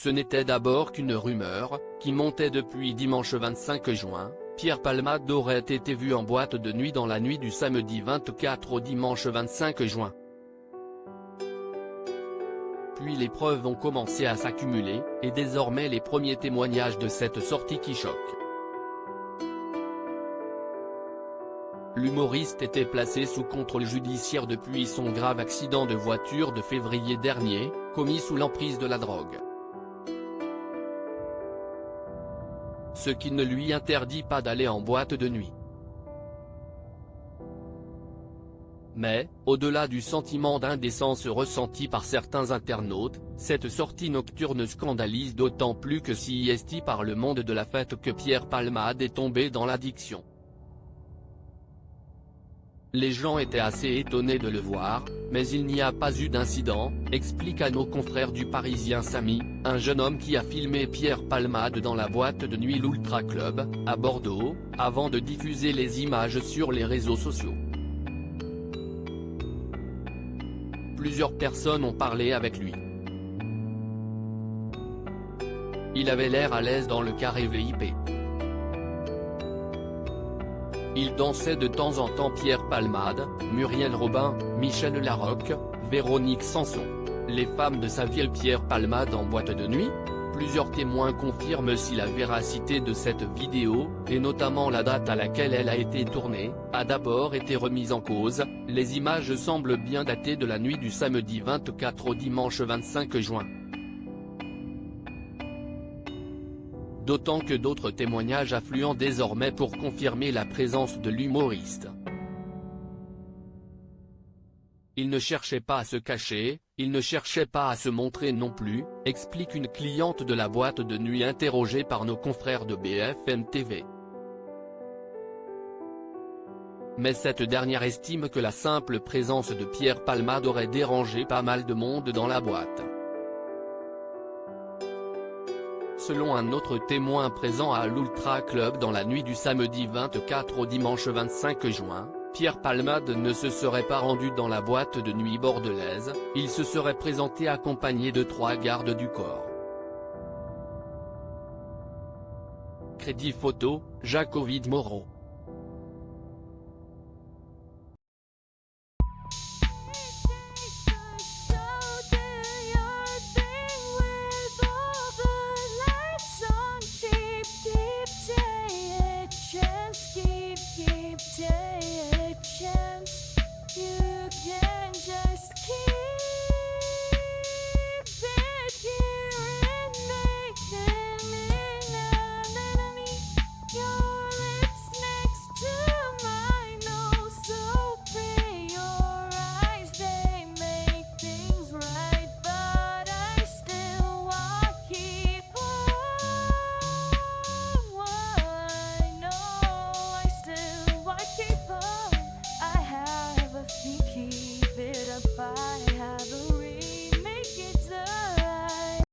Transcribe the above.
Ce n'était d'abord qu'une rumeur, qui montait depuis dimanche 25 juin, Pierre Palmade aurait été vu en boîte de nuit dans la nuit du samedi 24 au dimanche 25 juin. Puis les preuves ont commencé à s'accumuler, et désormais les premiers témoignages de cette sortie qui choquent. L'humoriste était placé sous contrôle judiciaire depuis son grave accident de voiture de février dernier, commis sous l'emprise de la drogue. Ce qui ne lui interdit pas d'aller en boîte de nuit. Mais, au-delà du sentiment d'indécence ressenti par certains internautes, cette sortie nocturne scandalise d'autant plus que s'y est par le monde de la fête que Pierre Palmade est tombé dans l'addiction. Les gens étaient assez étonnés de le voir, mais il n'y a pas eu d'incident, explique à nos confrères du Parisien Samy, un jeune homme qui a filmé Pierre Palmade dans la boîte de nuit l'Ultra Club, à Bordeaux, avant de diffuser les images sur les réseaux sociaux. Plusieurs personnes ont parlé avec lui. Il avait l'air à l'aise dans le carré VIP. Il dansait de temps en temps Pierre Palmade, Muriel Robin, Michel Larocque, Véronique Sanson. Les femmes de sa ville Pierre Palmade en boîte de nuit? Plusieurs témoins confirment si la véracité de cette vidéo, et notamment la date à laquelle elle a été tournée, a d'abord été remise en cause. Les images semblent bien datées de la nuit du samedi 24 au dimanche 25 juin. D'autant que d'autres témoignages affluent désormais pour confirmer la présence de l'humoriste. Il ne cherchait pas à se cacher, il ne cherchait pas à se montrer non plus, explique une cliente de la boîte de nuit interrogée par nos confrères de BFM TV. Mais cette dernière estime que la simple présence de Pierre Palmade aurait dérangé pas mal de monde dans la boîte. Selon un autre témoin présent à l'Ultra Club dans la nuit du samedi 24 au dimanche 25 juin, Pierre Palmade ne se serait pas rendu dans la boîte de nuit bordelaise, il se serait présenté accompagné de 3 gardes du corps. Crédit photo, Jacques-Ovid Moreau. Keep, take a chance, you